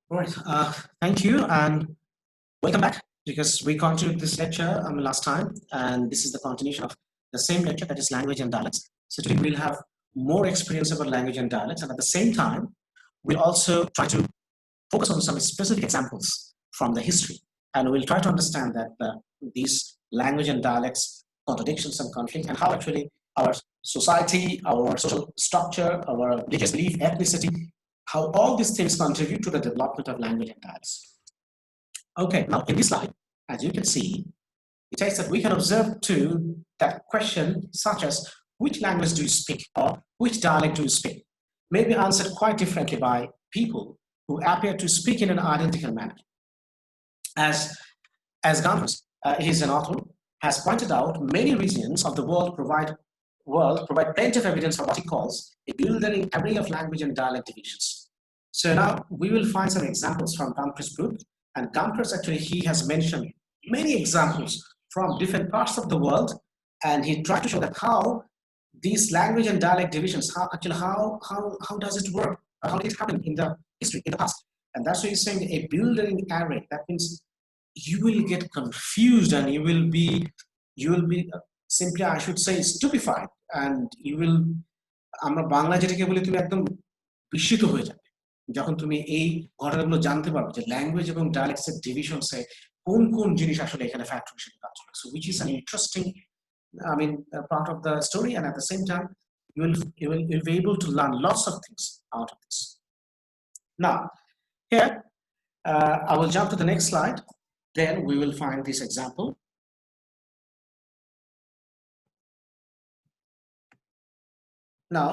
All right. Thank you and welcome back because we continued this lecture last time, and this is the continuation of the same lecture, that is language and dialects. So today we'll have more experience about language and dialects, and at the same time, we'll also try to focus on some specific examples from the history, and we'll try to understand that these language and dialects contradictions and conflict, and how actually our society, our social structure, our religious belief, ethnicity, how all these things contribute to the development of language and dialects. Okay, now in this slide, as you can see, it says that we can observe too that question such as which language do you speak or which dialect do you speak may be answered quite differently by people who appear to speak in an identical manner. As Gambus, he is an author, has pointed out, many regions of the world provide plenty of evidence for what he calls a bewildering array of language and dialect divisions. So now we will find some examples from Gambus' book, and Gambus actually he has mentioned many examples from different parts of the world, and he tried to show that how these language and dialect divisions, how does it work? How did it happen in the history, in the past? And that's why he's saying a bewildering array. That means you will get confused and you will be simply, I should say, stupefied, and you will, আমরা বাংলা যেটাকে বলি, তুমি একদম বিস্মিত হয়ে যাবে যখন তুমি এই ঘটনাগুলো জানতে পারবে যে ল্যাঙ্গুয়েজ এবং ডায়ালেক্টসের ডিভিশনসে কোন কোন জিনিস আসলে এখানে ফ্যাক্টর হিসেবে কাজ করে। So which is an interesting, part of the story, and at the same time you'll be able to learn lots of things out of this. Now here I will jump to the next slide. Then we will find this example. Now,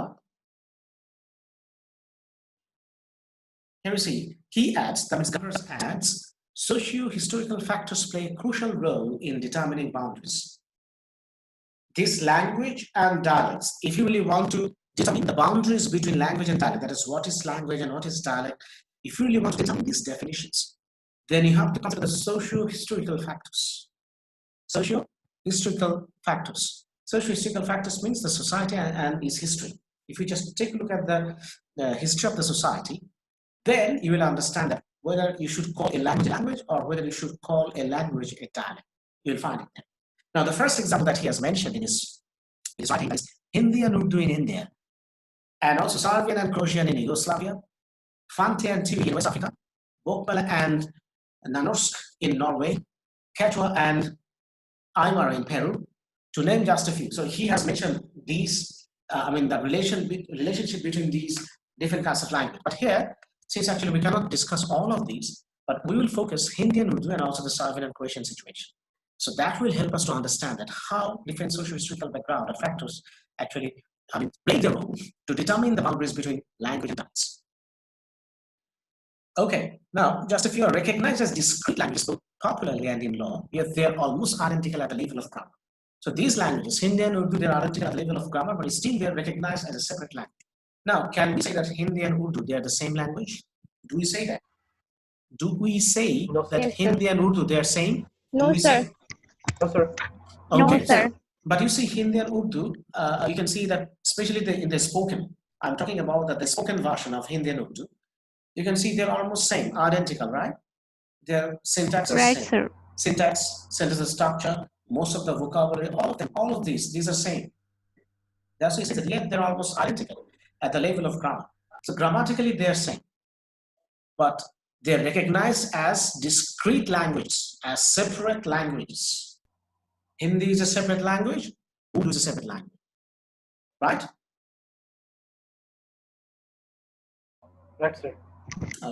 here we see, he adds, that means Gambus adds, socio-historical factors play a crucial role in determining boundaries. This language and dialects, if you really want to determine the boundaries between language and dialect, that is what is language and what is dialect, if you really want to determine these definitions, then you have to consider the socio-historical factors. Socio-historical factors. Socio-historical factors means the society and its history. If you just take a look at the history of the society, then you will understand that whether you should call a language or whether you should call a language a dialect. You'll find it there. Now, the first example that he has mentioned in his writing is Hindi and Urdu in India, and also Serbian and Croatian in Yugoslavia, Fante and Tiwi in West Africa, Bokbala and Nanorsk in Norway, Quechua and Aymara in Peru, to name just a few. So he has mentioned these, the relationship between these different kinds of language. But here, since actually we cannot discuss all of these, but we will focus Hindi and Urdu and also the Serbian and Croatian situation. So that will help us to understand that how different socio-historical background or factors actually play the role to determine the boundaries between language and dialects. Okay, now just if you are recognized as discrete languages both popularly and in law, yet they are almost identical at the level of grammar. So these languages, Hindi and Urdu, they are identical at the level of grammar, but still they are recognized as a separate language. Now, can we say that Hindi and Urdu, they are the same language? Do we say that? Do we say that Yes, Hindi and Urdu, they are same? No, sir. No, sir. Okay, No, sir. But you see Hindi and Urdu, you can see that especially in the spoken, I'm talking about the spoken version of Hindi and Urdu, you can see they're almost same, identical, right? Their syntax is Right, same. sir. Syntax, sentence structure, most of the vocabulary, all of these are same. That's why he says that yet they're almost identical at the level of grammar. So grammatically they're same, but they're recognized as discrete languages, as separate languages. Hindi is a separate language, Urdu is a separate language, right? Right, sir.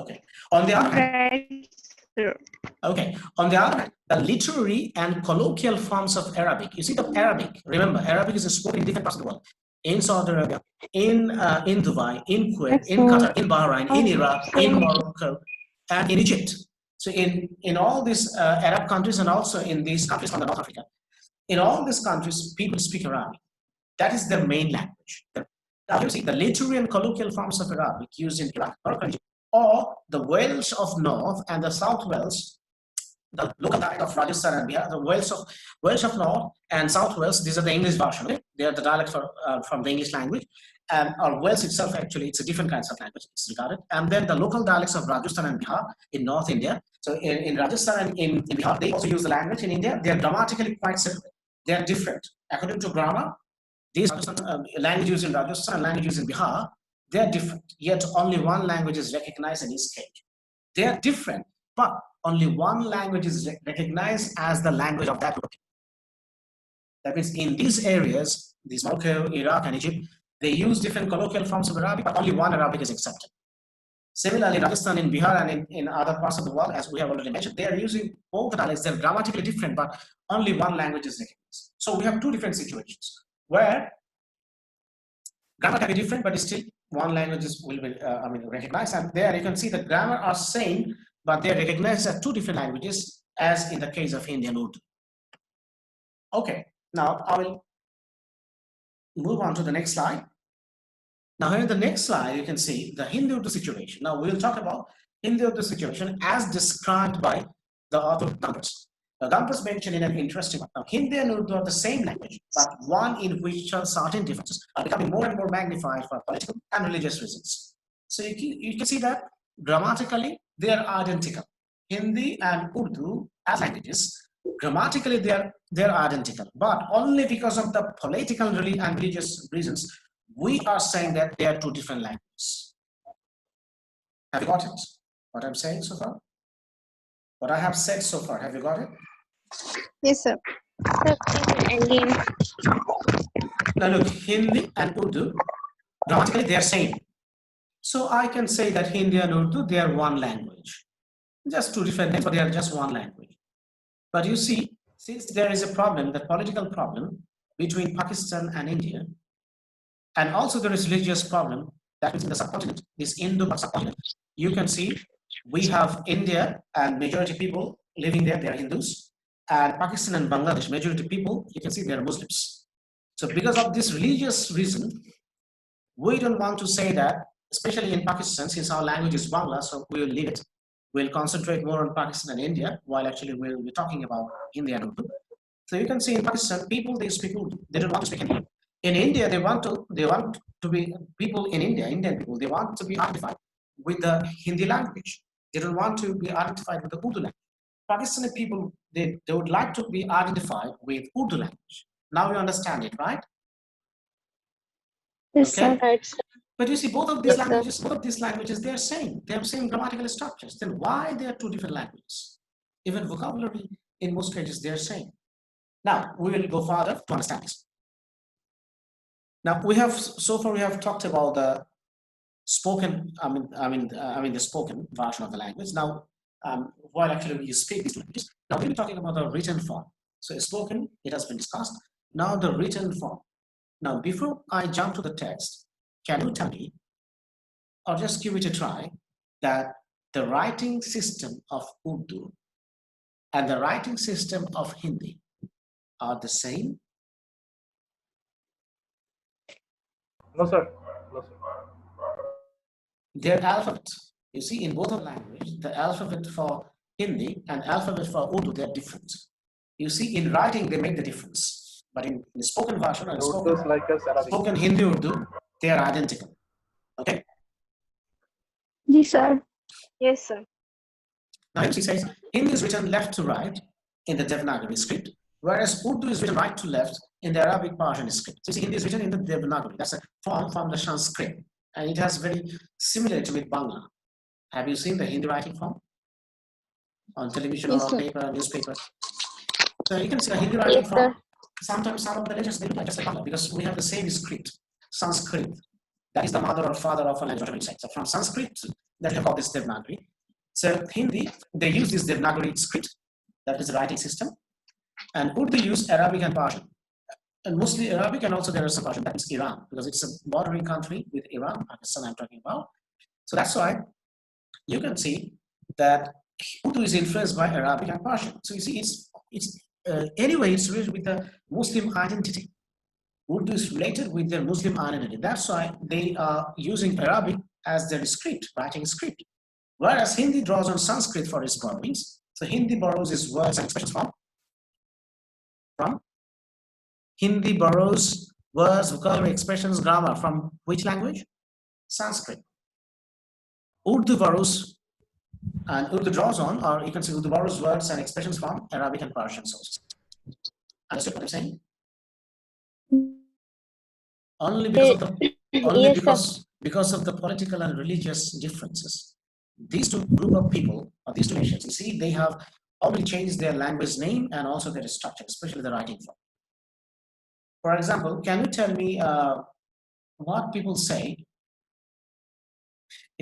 Okay. On the other hand, Right, sir. okay. On the other hand, the literary and colloquial forms of Arabic. You see the Arabic. Remember, Arabic is spoken in different parts of the world. In Saudi Arabia, in Dubai, in Kuwait, in Qatar, in Bahrain, in Iraq, in Morocco, and in Egypt. So in all these Arab countries and also in these countries from North Africa, in all these countries, people speak Arabic. That is their main language. Now you see the literary and colloquial forms of Arabic used in Iraq, Morocco, Egypt, or the Wales of North and the South Wales, the local dialect of Rajasthan and Bihar, the Wales of North and South Wales, these are the English version. Okay? They are the dialect from the English language. or Wales itself, actually, it's a different kinds of language, it's regarded. And then the local dialects of Rajasthan and Bihar in North India. So in Rajasthan and in Bihar, they also use the language. In India, they are grammatically quite separate. They are different. According to grammar, these languages in Rajasthan and languages in Bihar, they are different. Yet only one language is recognized in each state. They are different, but only one language is recognized as the language of that group. That means in these areas, these Morocco, Iraq, and Egypt, they use different colloquial forms of Arabic, but only one Arabic is accepted. Similarly, Rajasthan, in Bihar, and in other parts of the world, as we have already mentioned, they are using both the dialects. They're grammatically different, but only one language is recognized. So we have two different situations where grammar can be different, but still one language will be recognized. And there you can see the grammar are same, but they are recognized as two different languages, as in the case of Hindi and Urdu. Okay, now I will move on to the next slide. Now here in the next slide, you can see the Hindi-Urdu situation. Now we will talk about Hindi-Urdu situation as described by the author Gambas. Now Gambas mentioned in an interesting one. Now Hindi and Urdu are the same language, but one in which certain differences are becoming more and more magnified for political and religious reasons. So you can see that grammatically they are identical. Hindi and Urdu as languages, grammatically they're identical, but only because of the political and religious reasons, we are saying that they are two different languages. Have you got it? What I'm saying so far? What I have said so far, have you got it? Yes, sir. Again. Now look, Hindi and Urdu, grammatically they are same. So I can say that Hindi and Urdu, they are one language. Just two different names, but they are just one language. But you see, since there is a problem, the political problem between Pakistan and India, and also there is religious problem that is in the subcontinent, this Indo subcontinent, you can see we have India and majority people living there, they are Hindus, and Pakistan and Bangladesh, majority people, you can see they are Muslims. So because of this religious reason, we don't want to say that, especially in Pakistan, since our language is Bangla, so we will leave it. We'll concentrate more on Pakistan and India, while actually we'll be talking about India and Urdu. So you can see in Pakistan, people, they speak Urdu, they don't want to speak Hindi. In India, they want to be people in India, Indian people, they want to be identified with the Hindi language. They don't want to be identified with the Urdu language. Pakistani people, they would like to be identified with Urdu language. Now you understand it, right? Yes, Okay. sir. Right, sir. But you see, both of these Yes, languages, they are same. They have same grammatical structures. Then why they are two different languages? Even vocabulary, in most cases, they are same. Now we will go further to understand this. Now we have so far we have talked about the spoken. The spoken version of the language. Now, while actually you speak these languages, now we'll be talking about the written form. So spoken, it has been discussed. Now the written form. Now before I jump to the text, can you tell me, or just give it a try, that the writing system of Urdu and the writing system of Hindi are the same? No, sir. No, sir. Their alphabet, you see, in both of languages, the alphabet for Hindi and alphabet for Urdu, they are different. You see, in writing, they make the difference. But in the spoken version and Urdu is like us Arabic. spoken Hindi, Urdu, they are identical. Okay? Yes, sir. Yes, sir. Now, she says, Hindi is written left to right in the Devanagari script, whereas Urdu is written right to left in the Arabic Persian script. So, you see, Hindi is written in the Devanagari. That's a form from the Sanskrit. And it has very similarity with Bangla. Have you seen the Hindi writing form? On television Yes, or on sir. paper, newspaper? So you can see the Hindi writing Yes, form. sir. Sometimes some of the letters, they look like just like Bangla, because we have the same script, Sanskrit. That is the mother or father of a language, whatever you say. So from Sanskrit, that we call this Devanagari. So Hindi, they use this Devanagari script, that is the writing system. And Urdu use Arabic and Persian. And mostly Arabic, and also there is some Persian, that is Iran, because it's a bordering country with Iran, Pakistan I'm talking about. So that's why you can see that Urdu is influenced by Arabic and Persian. So you see, anyway, it's related with the Muslim identity. Urdu is related with their Muslim identity. That's why they are using Arabic as their script, writing script. Whereas Hindi draws on Sanskrit for its borrowings. So Hindi borrows its words and expressions from Hindi borrows words, vocabulary, expressions, grammar from which language? Sanskrit. Urdu borrows and Urdu draws on, or you can say Urdu borrows words and expressions from Arabic and Persian sources. Understood what I'm saying? Only because of the only Yes, sir. because of the political and religious differences. These two group of people, or these two nations, you see, they have already changed their language name and also their structure, especially the writing form. For example, can you tell me what people say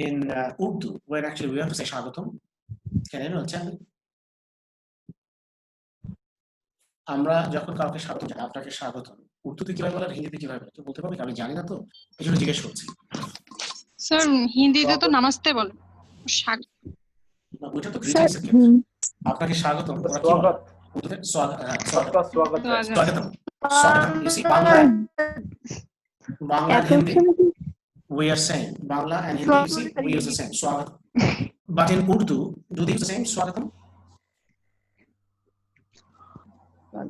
in Urdu when actually we have to say Shagatum? Can anyone tell me? আমরা যখন কাউকে স্বাগত জানাই, আপনাকে স্বাগতম, উর্দুতে কিভাবে বলে আর হিন্দিতে কিভাবে বলে? বলতে পারবে? আমি জানি না, তো এই জন্য জিজ্ঞেস করছি। স্যার হিন্দিতে তো নামাস্তে বলে। ওইটা তো গ্রিটিংস এর আপনাকে স্বাগতম ওরা কি বলে? উর্দুতে স্বাগতম। স্বাগতম। You see, Bangla and Hindi, we are saying Bangla and Hindi, you see, we use the same Swagatam. But in Urdu, do they use the same Swagatam? I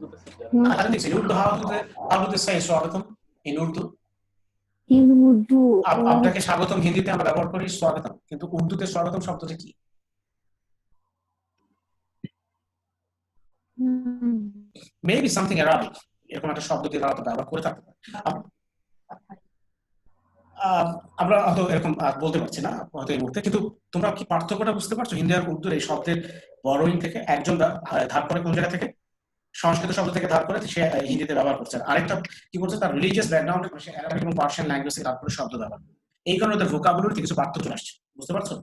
don't think so. In Urdu, how do they say Swagatam in Urdu? In Urdu, আপনাকে স্বাগতম হিন্দিতে আমরা ব্যবহার করি স্বাগতম, কিন্তু উর্দুতে স্বাগতম শব্দটা কি? Maybe something Arabic, এরকম একটা শব্দ দিয়ে তারা ব্যবহার করে থাকতে পারে। আমরা হয়তো এরকম বলতে পারছি না হয়তো এই মুহূর্তে, কিন্তু তোমরা কি পার্থক্যটা বুঝতে পারছো হিন্দি আর উর্দুর এই শব্দের বড়ইং থেকে? একজন ধার করে কোন জায়গা থেকে? সংস্কৃত শব্দ থেকে ধার করে সে হিন্দিতে ব্যবহার করছে, আরেকটা কি করছে তার রিলিজিয়াস ব্যাকগ্রাউন্ডে সে অ্যারাবিক এবং পার্সিয়ান ল্যাঙ্গুয়েজ থেকে ধার করে শব্দ ব্যবহার করে। এই কারণে ওদের ভোকাবুলারিতে কিছু পার্থক্য আসছে, বুঝতে পারছো?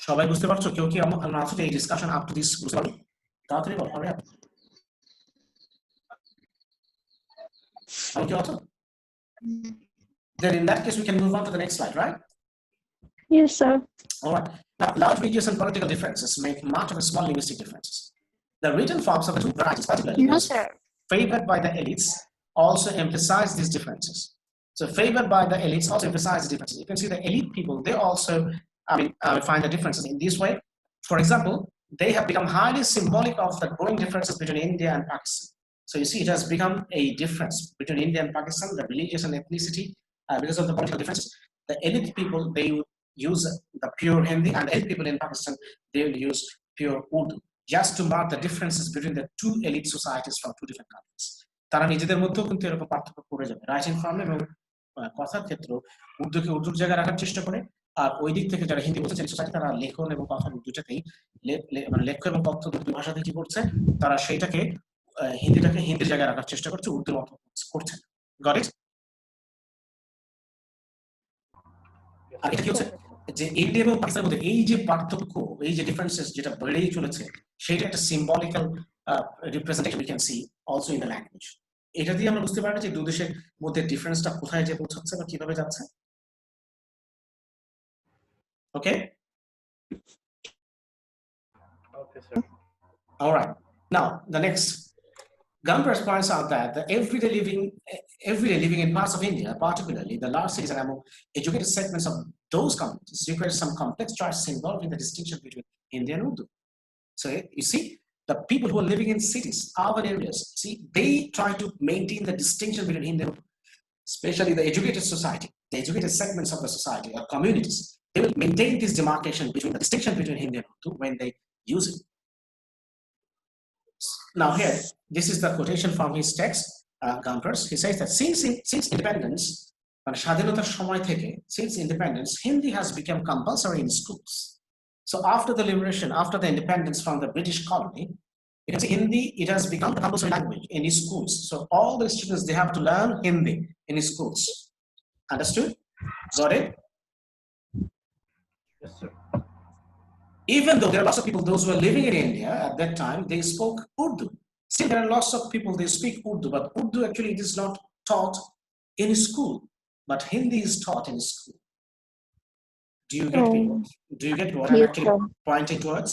সবাই বুঝতে পারছো? কেউ কি আমার আসলে এই ডিসকাশন আপ টু দিস বুঝতে পারবে? তাড়াতাড়ি বলো, হবে আপনি also? Then in that case we can move on to the next slide, right? yes, sir. All right. Now, large religious and political differences make much of a small linguistic differences. The written forms of the two varieties, particularly No, those sir. favored by the elites, also emphasize these differences. So favored by the elites also emphasize the differences. You can see the elite people, they also, find the differences in this way. For example, they have become highly symbolic of the growing differences between India and Pakistan. So you see, it has become a difference between India and Pakistan, the religious and ethnicity, because of the political differences. The elite people, they would use the pure Hindi, and elite people in Pakistan, they will use pure Urdu, just to mark the differences between the two elite societies from two different countries. তারা নিজেদের মধ্যেও কিন্তু এরকম পার্থক্য করে যাবে, writing form এবং কথার ক্ষেত্র উর্দুকে উর্দুর জায়গায় রাখার চেষ্টা করে, আর ওই দিক থেকে যারা হিন্দি বলছে সোসাইটি, তারা লেখন এবং কথা দুটাতেই মানে লেখ্য এবং তথ্য দুই ভাষাতে কি করছে, তারা সেইটাকে হিন্দিটাকে হিন্দির জায়গায় রাখার চেষ্টা করছে, উর্দুর মতো করছে। Got it? আর এটা কি হচ্ছে যে ইন্ডিয়া এবং পাকিস্তানের মধ্যে এই যে পার্থক্য, এই যে ডিফারেন্সেস যেটা বেড়েই চলেছে, সেটা একটা symbolical representation we can see also in the language. এটা দিয়ে আমরা বুঝতে পারি যে দুই দেশের মধ্যে ডিফারেন্সটা কোথায় যে পৌঁছাচ্ছে বা কিভাবে যাচ্ছে। ওকে, Okay, sir. all right. Now the next, Gumbers points out that the everyday living in parts of India, particularly the large cities and among educated segments of those communities, requires some complex choices involving the distinction between Hindi and Urdu. So you see, the people who are living in cities, urban areas, see, they try to maintain the distinction between Hindi and Urdu, especially the educated society, the educated segments of the society or communities. They will maintain this demarcation between the distinction between Hindi and Urdu when they use it. Now here, this is the quotation from his text, Gumbers. He says that since independence, since independence, Hindi has become compulsory in schools. So after the liberation, after the independence from the British colony, because Hindi, it has become the compulsory language in schools. So all the students, they have to learn Hindi in schools. Understood? Got it? Yes, sir. Even though there are lots of people, those who were living in India at that time, they spoke Urdu. Still, there are lots of people, they speak Urdu, but Urdu actually it is not taught in school, but Hindi is taught in school. Do you get me? Do you get what I'm actually pointing towards?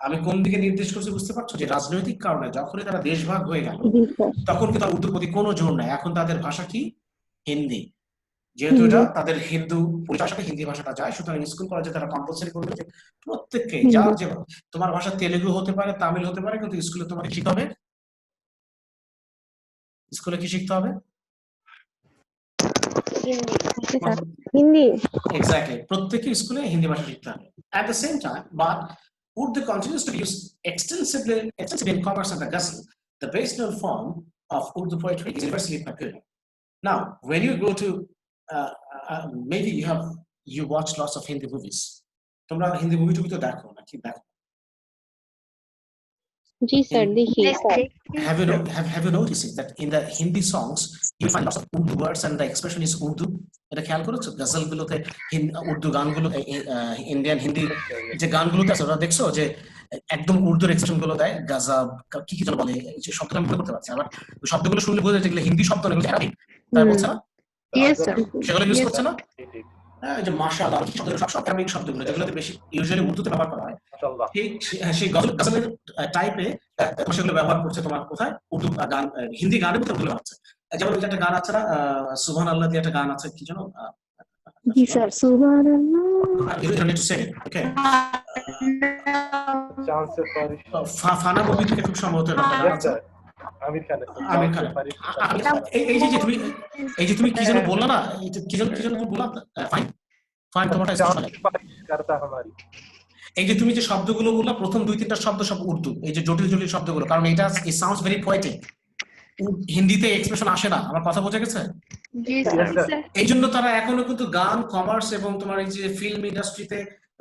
আমি কোন দিকে নির্দেশ করছি বুঝতে পারছো? যে রাজনৈতিক কারণে যখনই তারা দেশভাগ হয়ে গেল, তখন কিন্তু উর্দুর প্রতি কোনো জোর নাই, এখন তাদের ভাষা কি? হিন্দি। যেহেতু এটা তাদের হিন্দু পরিভাষাতে হিন্দি ভাষাটা যায়, সুতরাং স্কুল কলেজে তারা কম্পালসারি করবে যে প্রত্যেককে, যার যে তোমার ভাষা তেলেগু হতে পারে, তামিল হতে পারে, কিন্তু স্কুলে তোমাকে শিখতে হবে স্কুলে কি শিখতে হবে? Okay, sir. Hindi. Exactly. প্রত্যেকে স্কুলে হিন্দি ভাষা শিখতে হবে। At the same time, but Urdu continues to be used extensively in commerce and the ghazal. The base-known form of Urdu poetry is universally popular. Now, when you go to maybe you watch lots of Hindi movies. তোমরা Hindi movie টুভি তো দেখো নাকি দেখো? जी sir, देखिए. Have you noticed it, that in the Hindi songs you find lots of Urdu words and the expression is Urdu? এটা খেয়াল করেছো? গজল গুলোতে উর্দু গানগুলো ইন্ডিয়ান হিন্দি যে গানগুলোতে আছে ওরা দেখছো যে একদম উর্দুর এক্সপ্রেশন গুলো দেয়, গাজাব কি কি যেন বলে, এই যে শব্দটা আমি মনে করতে পারছি, আবার ওই শব্দগুলো শুনলে বোঝা যায় যেগুলো হিন্দি শব্দ না, এগুলো আরবি, তাই বলছে না? Yes sir. সেগুলো ইউজ করছে না? যে মাশাআল্লাহ শব্দগুলো সব আরবিক শব্দগুলো যেগুলোতে বেশি ইউজুয়ালি উর্দুতে ব্যবহার করা হয়, ঠিক সেই গজলের টাইপে সেগুলো ব্যবহার করছে তোমার কোথায় উর্দু গান, হিন্দি গানের মধ্যে ওগুলো আছে। যেমন একটা গান আছে না, সুবহানাল্লাহ দিয়ে একটা গান আছে, কি যেন? जी sir, Subhanallah. You don't need to say it, okay? চান্সের ফারিশ Fanaa movie থেকে খুব সম্ভবত একটা গান আছে। আমির খান এই যে তুমি কি যেন বললা না, কি যেন তুমি বললা, ফাইন তোমারটা করতা हमारी। এই যে তুমি যে শব্দগুলো বললা প্রথম দুই তিনটা শব্দ সব উর্দু, এই যে জটিল জটিল শব্দগুলো, কারণ এটা ইট সাউন্ডস ভেরি পোয়েটিক, হিন্দিতে এক্সপ্রেশন আসে না, আমার কথা বোঝা গেছে? এই জন্য তারা এখনো কিন্তু গান, কমার্স এবং তোমার এই যে ফিল্ম ইন্ডাস্ট্রিতে,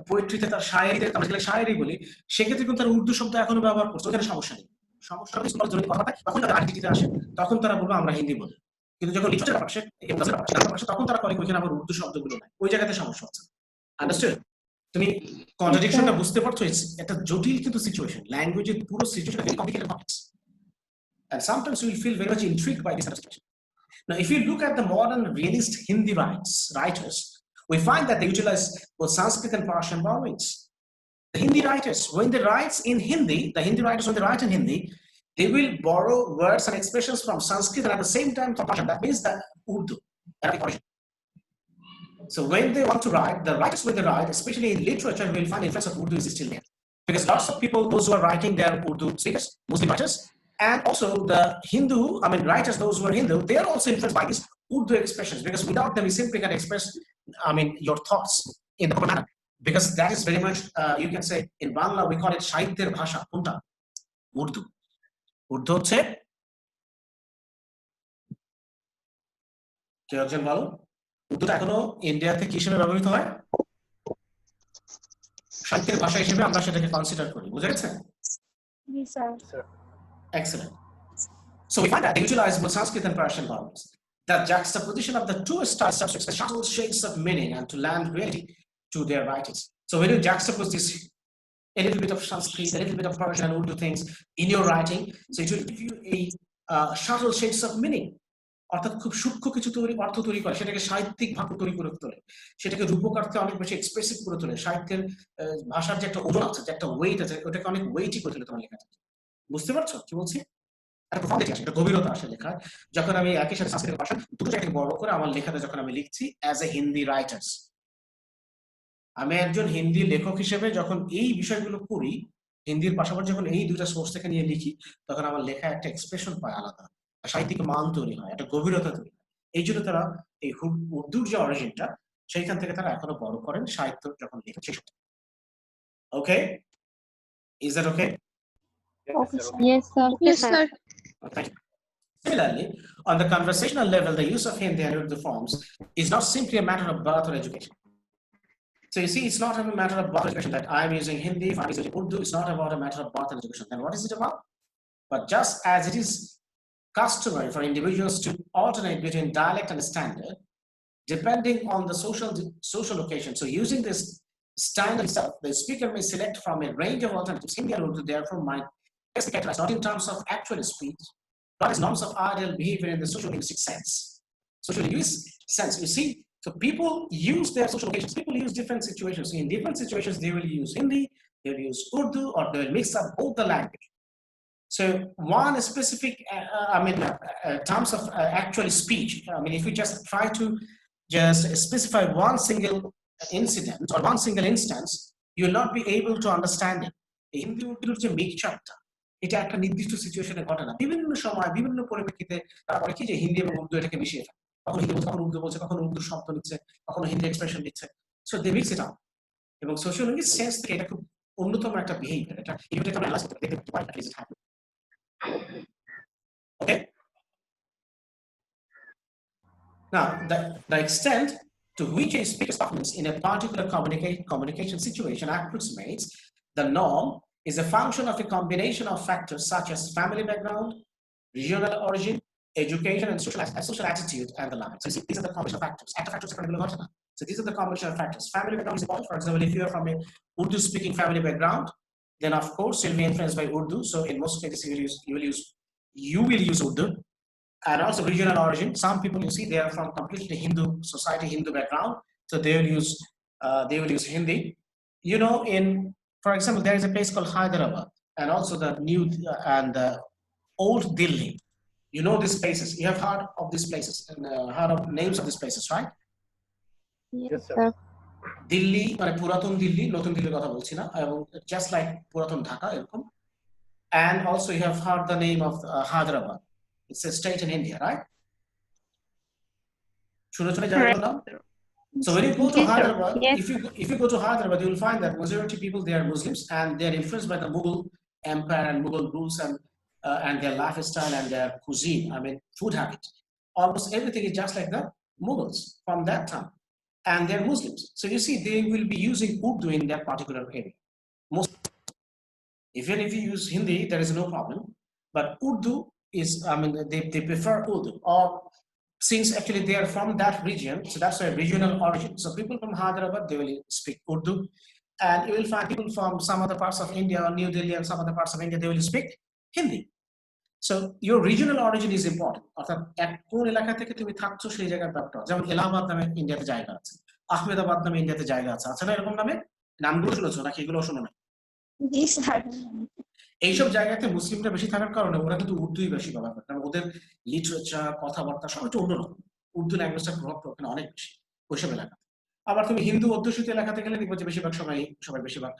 পোয়েট্রিতে, তার শায়েরিতে, আমরা যেগুলো শায়েরি বলি, সেক্ষেত্রে কিন্তু তারা উর্দু শব্দ এখনো ব্যবহার করছে, ওখানে সমস্যা নেই। সমস্যা হচ্ছে তোমার জন্য কথাটা তখন তারা আইডেন্টিটিতে আসে, তখন তারা বলবে আমরা হিন্দি বলি, কিন্তু যখন লিটারেচার আসে তখন তারা করে ওইখানে আবার উর্দু শব্দগুলো নাই, ওই জায়গাতে সমস্যা হচ্ছে। আন্ডারস্টুড? তুমি কন্ট্রাডিকশনটা বুঝতে পারছো? একটা জটিল কিন্তু সিচুয়েশন, ল্যাঙ্গুয়েজের পুরো situation very complicated complex, and sometimes you will feel very much intrigued by this situation. Now, if you look at the modern realist Hindi writers, we find that they utilize both Sanskrit and Persian borrowings. The Hindi writers, when they write in Hindi, when they write in Hindi, they will borrow words and expressions from Sanskrit and at the same time from Persian. That means the Urdu, Arabic origin. So when they want to write, the writers when they write, especially in literature, will find the influence of Urdu is still there. Because lots of people, those who are writing, they are Urdu speakers, Muslim writers, and also the writers, those who are Hindu, they are also influenced by these Urdu expressions, because without them, you simply can express, your thoughts in the proper manner. Because that is very much, you can say, in Bangla, we call it Shahityer Bhasha, Punta, Urdu. Urdu হচ্ছে কেউ একজন বলো, উর্দুটা এখনো ইন্ডিয়াতে কি হিসেবে ব্যবহৃত হয়? সাহিত্যের ভাষা হিসেবে আমরা সেটাকে কনসিডার করি, বুঝা গেছে? Yes sir. Excellent. So we find that they utilize both Sanskrit and Persian borrowings. The juxtaposition of the two styles subjects the subtle shades of meaning and to land reality to their writings. So when you juxtapose this, a little bit of Sanskrit, a little bit of Persian and Urdu things in your writing, so it will give you a subtle shades of meaning. অর্থাৎ খুব সূক্ষ্ম কিছু অর্থ তৈরি করে, সেটাকে সাহিত্যিক ভাবে তৈরি করে তোলে, সেটাকে রূপকার্থে অনেক বেশি এক্সপ্রেসিভ করে তোলে। সাহিত্যের ভাষার যে একটা ওজন আছে, যে একটা ওয়েট আছে, ওটাকে অনেক ওয়েটি করে তোলে তোমার লেখাটা। বুঝতে পারছো কি বলছি? একটা প্রফান্ডিটি আসে, একটা গভীরতা আসে লেখায়, যখন আমি একই সাথে সংস্কৃত ভাষা দুটো জায়গায় বড় করে আমার লেখাটা যখন আমি লিখছি অ্যাজ এ হিন্দি রাইটার্স। আমি একজন হিন্দি লেখক হিসেবে যখন এই বিষয়গুলো করি, হিন্দির পাশাপাশি যখন এই দুইটা সোর্স থেকে নিয়ে লিখি, তখন আমার লেখা একটা এক্সপ্রেশন পায় আলাদা, সাহিত্যিক মান তৈরি হয়, একটা গভীরতা তৈরি হয়। এই জন্য তারা এই উর্দুর যে অরিজিনটা, সেইখান থেকে তারা এখনো বড় করেন সাহিত্য যখন লেখেন সেই সময়। Okay, is that okay? Yes sir. Yes, sir. Thank you. Similarly, on the conversational level, the use of Hindi and Urdu forms is not simply a matter of birth or education. So you see, it's not a matter of birth or education that I'm using Hindi, if I'm using Urdu, it's not about a matter of birth and education. Then what is it about? But just as it is customary for individuals to alternate between dialect and standard, depending on the social location. So using this standard itself, the speaker may select from a range of alternatives. Hindi and Urdu therefore might best be characterized not in terms of actual speech, but as norms of ideal behavior in the sociolinguistic sense. Sociolinguistic sense, you see, so people use their social locations. People use different situations. In different situations, they will use Hindi, they will use Urdu, or they will mix up both the language. So one specific, terms of actual speech, if you just try to just specify one single incident or one single instance, you will not be able to understand it. Hindi Urdu is a mixture. এটা একটা নির্দিষ্ট সিচুয়েশনে ঘটে না, বিভিন্ন সময় বিভিন্ন পরিপ্রেক্ষিতে তারপরে কি যে হিন্দি এবং উর্দু এটাকে মিশিয়ে ফেলে, কখনো হিন্দি বলছে, কখনো উর্দু বলছে, কখনো উর্দু শব্দ নিচ্ছে, কখনো হিন্দি এক্সপ্রেশন দিচ্ছে, so they mix it up. এবং সোশিওলজিস্ট সেন্স থেকে এটা খুব অন্যতম একটা বিহেভিয়ার, এটা ইমিডিয়েটলি আমরা অ্যানালাইজ করতে দেখতে পাই that is it happen. Okay, now the extent to which a speaker's performance in a particular communication situation approximates the norm is a function of a combination of factors such as family background, regional origin, education, and social attitude, and the like. So these are the combination of factors. So these are the combination of factors. Family background is important. For example, if you are from a Urdu-speaking family background, then of course you'll be influenced by Urdu. So in most cases, you will use Urdu. And also regional origin. Some people, you see, they are from completely Hindu society, Hindu background, so they will use Hindi. You know, for example, there is a place called Hyderabad, and also the new and the old Delhi. You know these places. You have heard of these places and heard of names of these places, right? Yes, sir. Delhi, মানে পুরাতন দিল্লি, নতুন দিল্লির কথা বলছি না, এবং just like পুরাতন ঢাকা এরকম. And also you have heard the name of Hyderabad. It's a state in India, right? So when you go to Hyderabad, if you go to Hyderabad, you will find that majority people, they are Muslims, and they are influenced by the Mughal empire and Mughal rules and their lifestyle and their cuisine. I mean, food habit. Almost everything is just like the Mughals from that time, and they're Muslims. So you see, they will be using Urdu in that particular area. Even if you use Hindi, there is no problem. But Urdu is, I mean, they prefer Urdu, or since actually they are from that region, so that's a regional origin. So people from Hyderabad, they will speak Urdu, and you will find people from some other parts of India or New Delhi and some other parts of India, they will speak Hindi. So your regional origin is important. অর্থাৎ কোন এলাকা থেকে তুমি থাকছো সেই জায়গার ব্যাপারটা, যেমন এলাহাবাদ নামে ইন্ডিয়াতে জায়গা আছে, আহমেদাবাদ নামে ইন্ডিয়াতে জায়গা আছে না এরকম নামে? নামগুলো শুনেছো নাকি এগুলো শোনো না? এইসব জায়গাতে মুসলিমরা বেশি থাকার কারণে ওরা কিন্তু উর্দুই বেশি ব্যবহার করে, কারণ ওদের লিটারেচার, কথাবার্তা সব একটু অন্যরকম। উর্দু ল্যাঙ্গুয়েজটার প্রভাব ওখানে অনেক বেশি ওইসব এলাকাতে। আবার তুমি হিন্দু অধ্যুষিত এলাকাতে গেলে দেখবো যে বেশিরভাগ সবাই বেশিরভাগ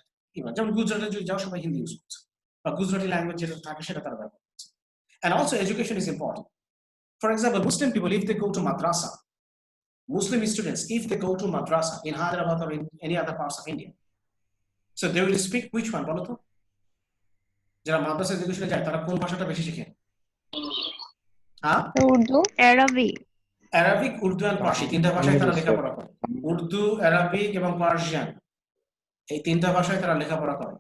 যেমন গুজরাটে যদি যাও সবাই হিন্দি ইউজ করছে, বা গুজরাটি ল্যাঙ্গুয়েজ যেটা থাকে সেটা তারা ব্যবহার করছে। And also education is important. For example, Muslim people, if they go to madrasa, Muslim students, if they go to madrasa in Hyderabad or in any other parts of India, so they will speak which one? বলো তো, যারা মাদ্রাসা এডুকেশনে যায় তারা কোন ভাষাটা বেশি শিখে? Urdu, Arabic, Urdu আর পার্সি, তিনটা ভাষায় তারা লেখাপড়া করে। উর্দু, আরবিক এবং পার্সিয়ান, এই তিনটা ভাষায় তারা লেখাপড়া করে।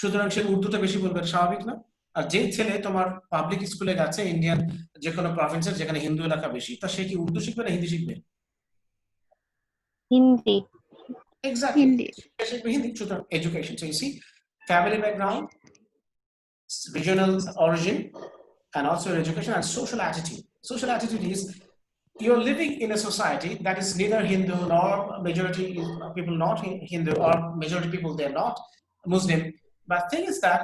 সুতরাং সে উর্দুটা বেশি বলবে, স্বাভাবিক না? আর যে ছেলে তোমার পাবলিক স্কুলে গেছে ইন্ডিয়ান যে কোনো প্রভিন্সের যেখানে হিন্দু এলাকা বেশি, তা সে কি উর্দু শিখবে না হিন্দি শিখবে? Hindi. Exactly. Hindi. Sutra education. So you see, family background, regional origin, and also education and social attitude. Social attitude is you're living in a society that is neither Hindu nor majority people not Hindu, or majority people they're not Muslim. But thing is that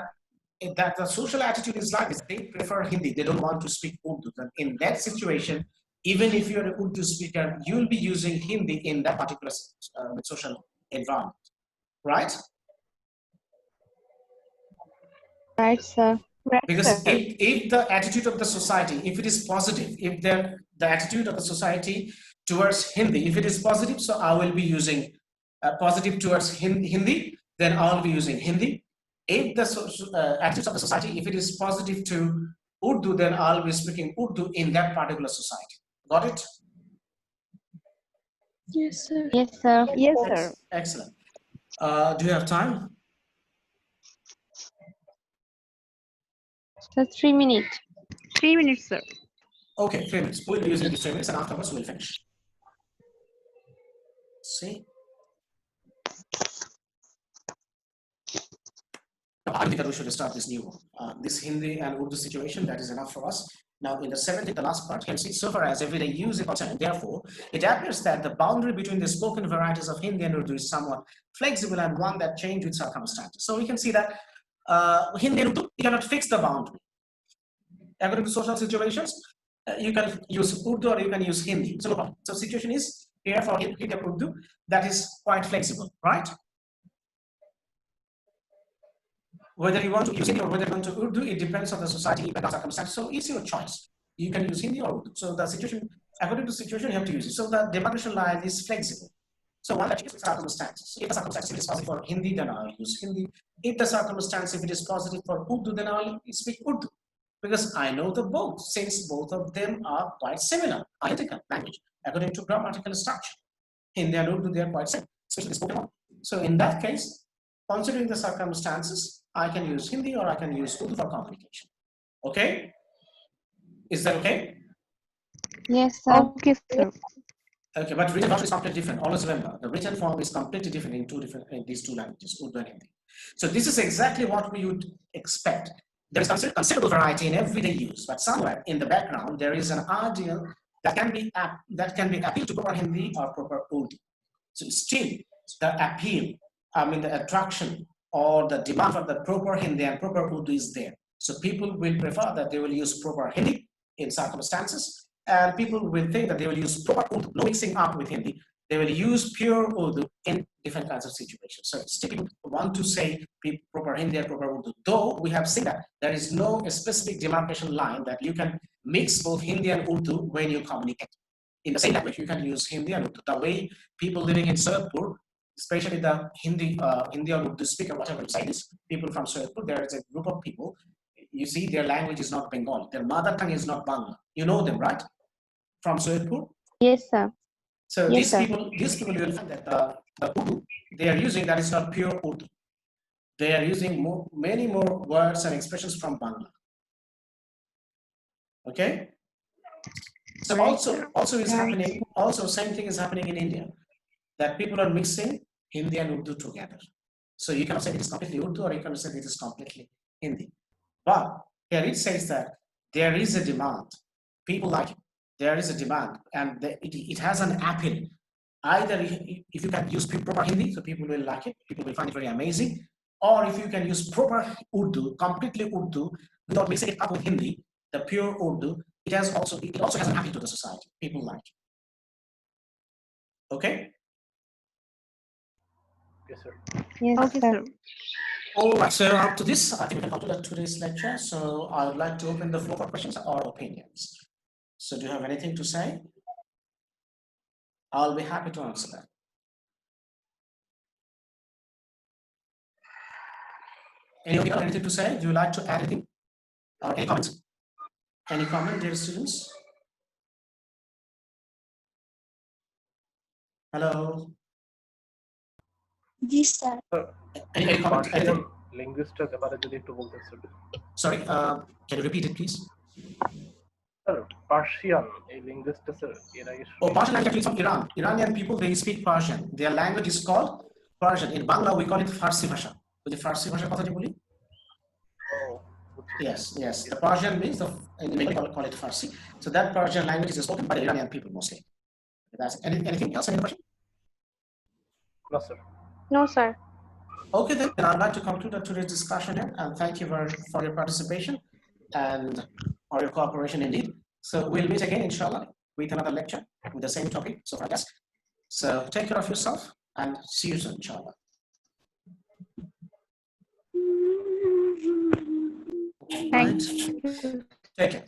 the social attitude is like this. They prefer Hindi. They don't want to speak Urdu. And in that situation, even if you're an Urdu speaker, you'll be using Hindi in that particular social environment, right? Right, sir. Because if the attitude of the society, if it is positive, if the attitude of the society towards Hindi, if it is positive, so I will be using positive towards Hindi, then I will be using Hindi. If the attitude of the society, if it is positive to Urdu, then I'll be speaking Urdu in that particular society. Got it? Yes, sir. Yes, sir. Yes, sir. Excellent. Do you have time? So 3 minutes. 3 minutes, sir. Okay, 3 minutes. We'll be using these 3 minutes, and afterwards we'll finish. See? I think that we should start this new one. This Hindi and Urdu situation, that is enough for us. Now, in the 7th, the last part, can see so far as everyday use is concerned. Therefore, it appears that the boundary between the spoken varieties of Hindi and Urdu is somewhat flexible and one that changes with circumstances. So we can see that Hindi and Urdu, you cannot fix the boundary. According to social situations, you can use Urdu or you can use Hindi. So, so situation is here for Hindi and Urdu that is quite flexible, right? Whether you want to use Hindi or whether you want to Urdu, it depends on the society and circumstances. So it's your choice. You can use Hindi or Urdu. So the situation, according to the situation, you have to use it. So the demarcation line is flexible. So one that is circumstances. If the circumstance is positive for Hindi, then I'll use Hindi. If the circumstance, if it is positive for Urdu, then I'll speak Urdu. Because I know the both, since both of them are quite similar, identical language, according to grammatical structure. Hindi and Urdu, they are quite similar, especially spoken one. So in that case, considering the circumstances, I can use Hindi or I can use Urdu for communication. Okay? Is that okay? Yes, sir. Okay, sir. Okay, but written form is completely different. Always remember, the written form is completely different in these two languages, Urdu and Hindi. So this is exactly what we would expect. There is considerable variety in everyday use, but somewhere in the background there is an ideal that can be appealed to proper Hindi or proper Urdu. So still, the appeal, the attraction or the demand for the proper Hindi and proper Urdu is there. So people will prefer that they will use proper Hindi in circumstances, and people will think that they will use proper Urdu, no mixing up with Hindi. They will use pure Urdu in different kinds of situations. So still people want to say proper Hindi and proper Urdu, though we have seen that there is no specific demarcation line that you can mix both Hindi and Urdu when you communicate. In the same language, you can use Hindi and Urdu. The way people living in Soyapur, especially the Hindi or Urdu speaker, whatever you say is, people from Soyapur, there is a group of people, you see their language is not Bengali, their mother tongue is not Bangla. You know them, right? From Soyapur? Yes, sir. So Yes, sir. these people will find that the Urdu they are using, that is not pure Urdu. They are using many more words and expressions from Bangla. Okay? So also is happening, also same thing is happening in India, that people are mixing Hindi and Urdu together. So you cannot say it is completely Urdu or you cannot say it is completely Hindi. But here it says that there is a demand. People like it. There is a demand and it has an appeal. Either if you can use proper Hindi, so people will like it, people will find it very amazing, or if you can use proper Urdu, completely Urdu, without mixing it up with Hindi, the pure Urdu, it also has an appeal to the society. People like it. Okay? Yes, sir. Yes, Okay, sir. sir. All right, so after this, I think we can conclude today's lecture. So I would like to open the floor for questions or opinions. So do you have anything to say? I'll be happy to answer that. Anything to say? Do you like to add anything? Or any comments? Any comment, dear students? Hello? Yes, sir. Any comment? Partial Anything? linguistic ব্যাপারে যদি একটু বলতেন sir. Sorry, can you repeat it, please? Sir Persian এই লিঙ্গুইস্টটা sir এর আগে Oh, Persian language is from Iran. Iranian people, they speak Persian. Their language is called Persian. In Bangla, we call it Farsi Bhasha. The Farsi Bhasha কথা বলি? Yes. The Persian means in English we call it Farsi. So that Persian language is spoken by the Iranian people mostly. That's anything else? Any question? No, sir. No, sir. Okay, then I'd like to conclude today's discussion here, and thank you for your participation and for your cooperation indeed. So we'll meet again, inshallah, with another lecture with the same topic. So far, yes. So take care of yourself and see you soon, inshallah. Thank you. Take care.